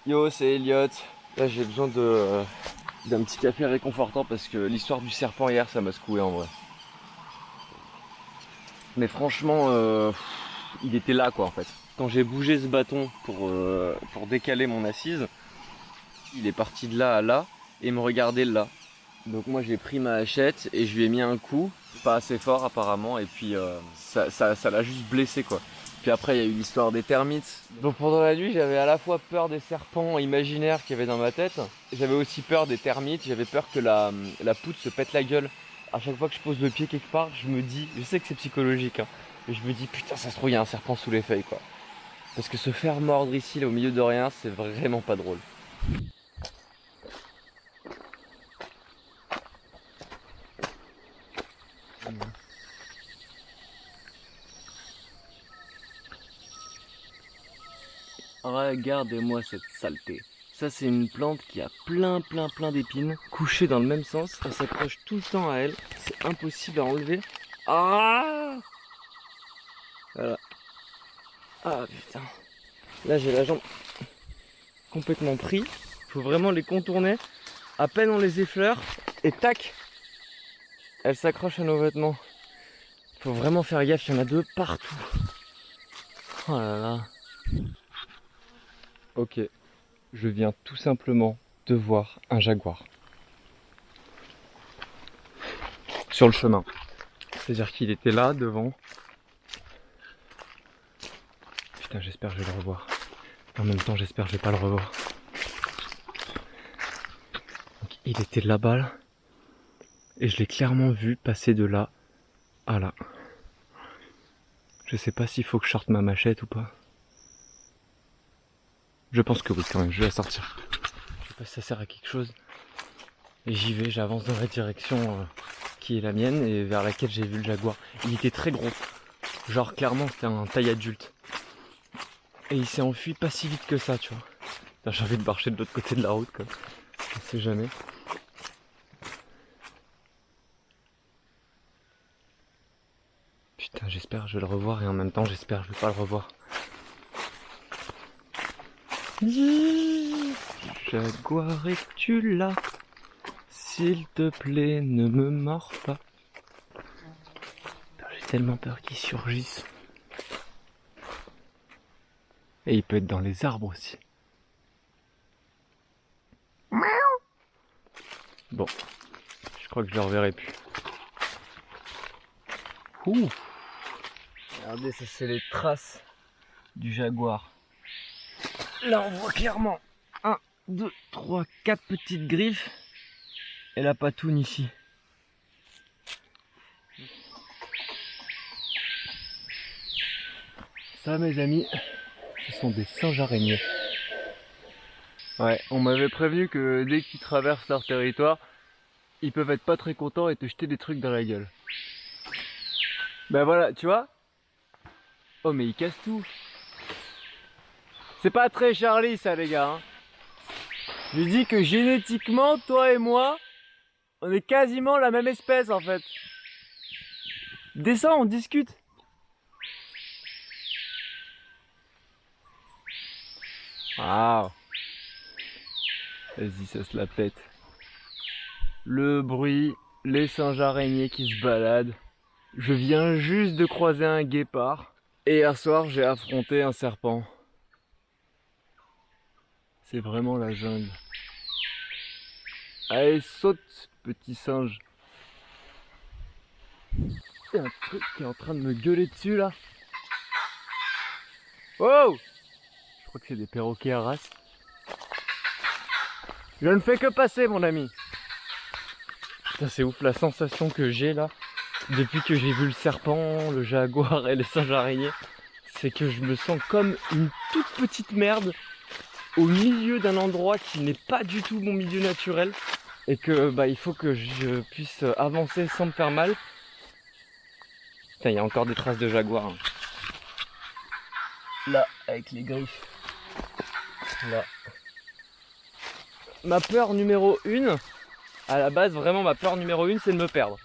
Yo, c'est Elliot. Là, j'ai besoin d'un petit café réconfortant parce que l'histoire du serpent hier, ça m'a secoué en vrai. Mais franchement, il était là quoi en fait. Quand j'ai bougé ce bâton pour décaler mon assise, il est parti de là à là et me regardait là. Donc moi j'ai pris ma hachette et je lui ai mis un coup, pas assez fort apparemment, et puis ça l'a juste blessé quoi. Puis après il y a eu l'histoire des termites. Donc pendant la nuit j'avais à la fois peur des serpents imaginaires qu'il y avait dans ma tête, j'avais aussi peur des termites, j'avais peur que la poutre se pète la gueule. À chaque fois que je pose le pied quelque part, je me dis, je sais que c'est psychologique, hein, mais je me dis putain ça se trouve il y a un serpent sous les feuilles quoi. Parce que se faire mordre ici là au milieu de rien, c'est vraiment pas drôle. Regardez-moi cette saleté. Ça c'est une plante qui a plein d'épines, couchées dans le même sens. Ça s'accroche tout le temps à elle. C'est impossible à enlever. Ah voilà. Ah putain. Là j'ai la jambe complètement pris. Faut vraiment les contourner. À peine on les effleure et tac, elles s'accrochent à nos vêtements. Faut vraiment faire gaffe, il y en a deux partout. Oh là là. Ok, je viens tout simplement de voir un jaguar. Sur le chemin. C'est-à-dire qu'il était là, devant. Putain, j'espère que je vais le revoir. En même temps, j'espère que je vais pas le revoir. Donc, il était là-bas, là. Et je l'ai clairement vu passer de là à là. Je sais pas s'il faut que je sorte ma machette ou pas. Je pense que oui quand même, je vais la sortir. Je sais pas si ça sert à quelque chose. Et j'y vais, j'avance dans la direction qui est la mienne et vers laquelle j'ai vu le jaguar. Il était très gros. Genre clairement c'était un taille adulte. Et il s'est enfui pas si vite que ça, tu vois. Putain, j'ai envie de marcher de l'autre côté de la route quoi. On sait jamais. Putain, j'espère que je vais le revoir et en même temps j'espère que je vais pas le revoir. Jaguar, es-tu là? S'il te plaît, ne me mords pas. J'ai tellement peur qu'il surgisse. Et il peut être dans les arbres aussi. Bon, je crois que je le reverrai plus. Ouh. Regardez, ça c'est les traces du jaguar. Là on voit clairement 1, 2, 3, 4 petites griffes. Et la patoune ici. Ça mes amis, ce sont des singes araignées. Ouais, on m'avait prévenu que dès qu'ils traversent leur territoire, ils peuvent être pas très contents et te jeter des trucs dans la gueule. Ben voilà, tu vois. Oh mais ils cassent tout. C'est pas très Charlie ça les gars. Hein. Je dis que génétiquement, toi et moi, on est quasiment la même espèce en fait. Descends, on discute. Waouh. Vas-y, ça se la pète. Le bruit, les singes araignées qui se baladent. Je viens juste de croiser un guépard. Et hier soir, j'ai affronté un serpent. C'est vraiment la jungle. Allez, saute, petit singe. Il y a un truc qui est en train de me gueuler dessus là. Oh! Je crois que c'est des perroquets à race. Je ne fais que passer, mon ami. Putain, c'est ouf la sensation que j'ai là. Depuis que j'ai vu le serpent, le jaguar et les singes araignées. C'est que je me sens comme une toute petite merde au milieu d'un endroit qui n'est pas du tout mon milieu naturel. Et que bah il faut que je puisse avancer sans me faire mal. Putain, il y a encore des traces de jaguar. Hein. Là, avec les griffes. Là. Ma peur numéro 1, à la base, vraiment ma peur numéro 1, c'est de me perdre.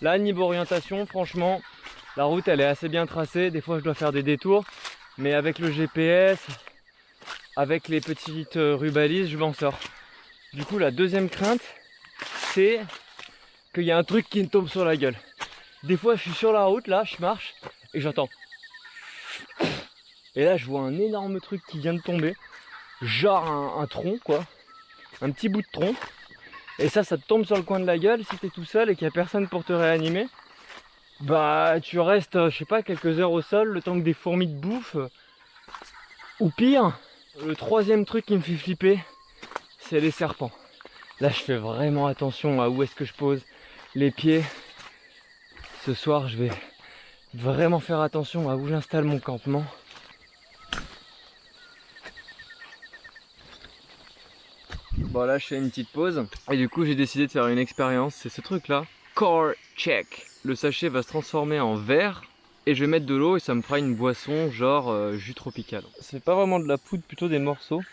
Là, niveau orientation, franchement, la route elle est assez bien tracée. Des fois, je dois faire des détours. Mais avec le GPS, avec les petites rubalises, je m'en sors. Du coup, la deuxième crainte, c'est qu'il y a un truc qui me tombe sur la gueule. Des fois, je suis sur la route, là, je marche, et j'entends. Et là, je vois un énorme truc qui vient de tomber. Genre un tronc, quoi. Un petit bout de tronc. Et ça te tombe sur le coin de la gueule. Si t'es tout seul et qu'il n'y a personne pour te réanimer, bah, tu restes, je sais pas, quelques heures au sol, le temps que des fourmis te bouffent. Ou pire, le troisième truc qui me fait flipper, c'est les serpents. Là, je fais vraiment attention à où est-ce que je pose les pieds. Ce soir, je vais vraiment faire attention à où j'installe mon campement. Bon, là, je fais une petite pause. Et du coup, j'ai décidé de faire une expérience. C'est ce truc-là. Core Check. Le sachet va se transformer en verre. Et je vais mettre de l'eau et ça me fera une boisson genre jus tropical. C'est pas vraiment de la poudre, plutôt des morceaux.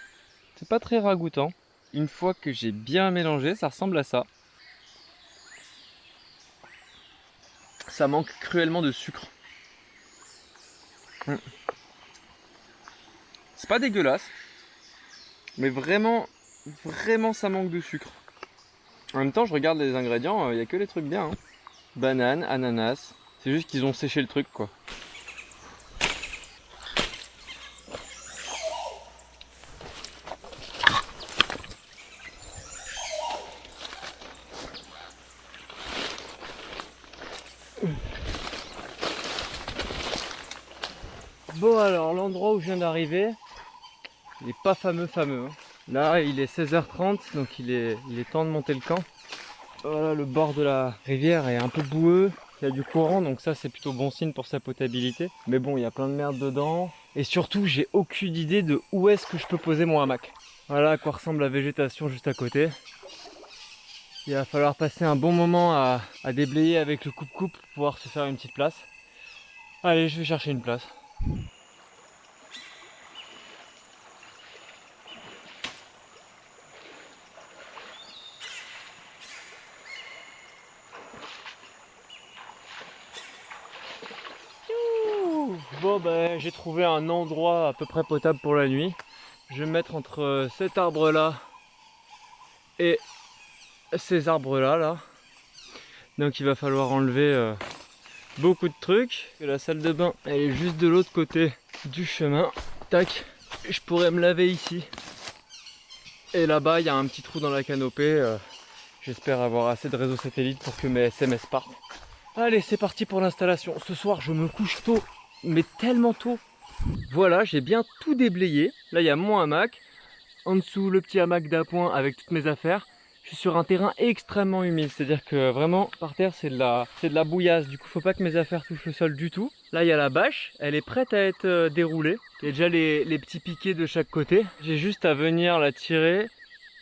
C'est pas très ragoûtant. Une fois que j'ai bien mélangé, ça ressemble à ça. Ça manque cruellement de sucre. C'est pas dégueulasse. Mais vraiment ça manque de sucre. En même temps, je regarde les ingrédients, il n'y a que les trucs bien. Hein. Banane, ananas. C'est juste qu'ils ont séché le truc, quoi. Bon alors, l'endroit où je viens d'arriver, il n'est pas fameux. Hein. Là, il est 16h30, donc il est temps de monter le camp. Voilà, le bord de la rivière est un peu boueux, il y a du courant, donc ça c'est plutôt bon signe pour sa potabilité. Mais bon, il y a plein de merde dedans. Et surtout, j'ai aucune idée de où est-ce que je peux poser mon hamac. Voilà à quoi ressemble la végétation juste à côté. Il va falloir passer un bon moment à déblayer avec le coupe-coupe pour pouvoir se faire une petite place. Allez, je vais chercher une place. Bon ben j'ai trouvé un endroit à peu près potable pour la nuit. Je vais me mettre entre cet arbre là et ces arbres là. Donc il va falloir enlever beaucoup de trucs. La salle de bain elle est juste de l'autre côté du chemin. Tac, je pourrais me laver ici. Et là-bas il y a un petit trou dans la canopée. J'espère avoir assez de réseau satellite pour que mes SMS partent. Allez, c'est parti pour l'installation. Ce soir je me couche tôt, mais tellement tôt. Voilà, j'ai bien tout déblayé. Là, il y a mon hamac. En dessous, le petit hamac d'appoint avec toutes mes affaires. Je suis sur un terrain extrêmement humide. C'est-à-dire que vraiment, par terre, c'est de la bouillasse. Du coup, faut pas que mes affaires touchent le sol du tout. Là, il y a la bâche. Elle est prête à être déroulée. Il y a déjà les petits piquets de chaque côté. J'ai juste à venir la tirer.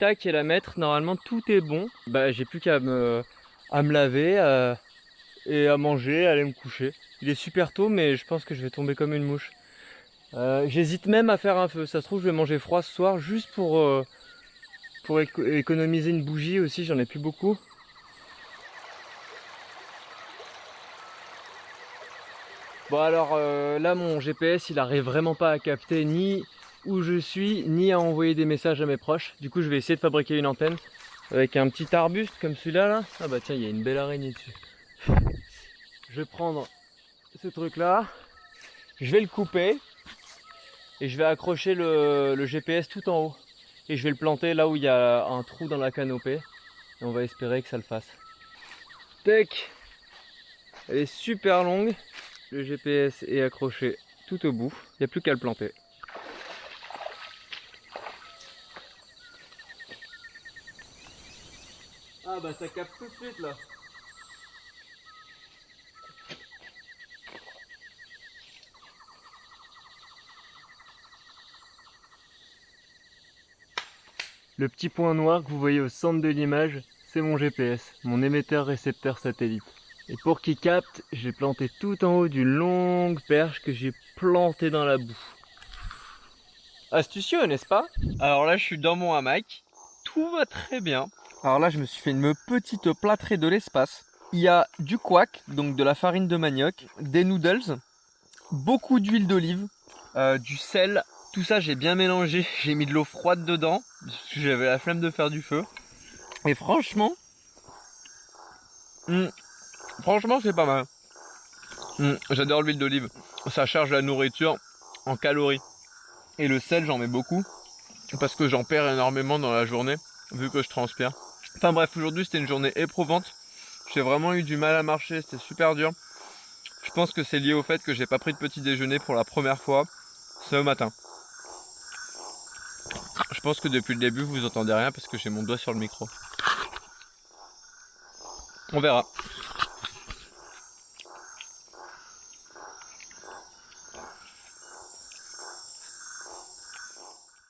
Tac, et la mettre. Normalement, tout est bon. Bah, j'ai plus qu'à me laver et à manger, à aller me coucher. Il est super tôt, mais je pense que je vais tomber comme une mouche. J'hésite même à faire un feu. Ça se trouve, je vais manger froid ce soir juste pour économiser une bougie aussi. J'en ai plus beaucoup. Bon alors là, mon GPS, il arrive vraiment pas à capter ni où je suis, ni à envoyer des messages à mes proches. Du coup, je vais essayer de fabriquer une antenne avec un petit arbuste comme celui-là. Là. Ah bah tiens, il y a une belle araignée dessus. Je vais prendre ce truc-là. Je vais le couper. Et je vais accrocher le GPS tout en haut. Et je vais le planter là où il y a un trou dans la canopée. Et on va espérer que ça le fasse. Tac. Elle est super longue. Le GPS est accroché tout au bout. Il n'y a plus qu'à le planter. Ah bah ça capte tout de suite là. Le petit point noir que vous voyez au centre de l'image, c'est mon GPS, mon émetteur-récepteur satellite. Et pour qu'il capte, j'ai planté tout en haut d'une longue perche que j'ai plantée dans la boue. Astucieux, n'est-ce pas? Alors là, je suis dans mon hamac, tout va très bien. Alors là, je me suis fait une petite plâtrée de l'espace. Il y a du couac, donc de la farine de manioc, des noodles, beaucoup d'huile d'olive, du sel, Tout ça j'ai bien mélangé, j'ai mis de l'eau froide dedans, parce que j'avais la flemme de faire du feu. Et franchement, franchement c'est pas mal. J'adore l'huile d'olive, ça charge la nourriture en calories. Et le sel j'en mets beaucoup, parce que j'en perds énormément dans la journée, vu que je transpire. Enfin bref, aujourd'hui c'était une journée éprouvante. J'ai vraiment eu du mal à marcher, c'était super dur. Je pense que c'est lié au fait que j'ai pas pris de petit déjeuner pour la première fois ce matin. Je pense que depuis le début vous entendez rien parce que j'ai mon doigt sur le micro. On verra.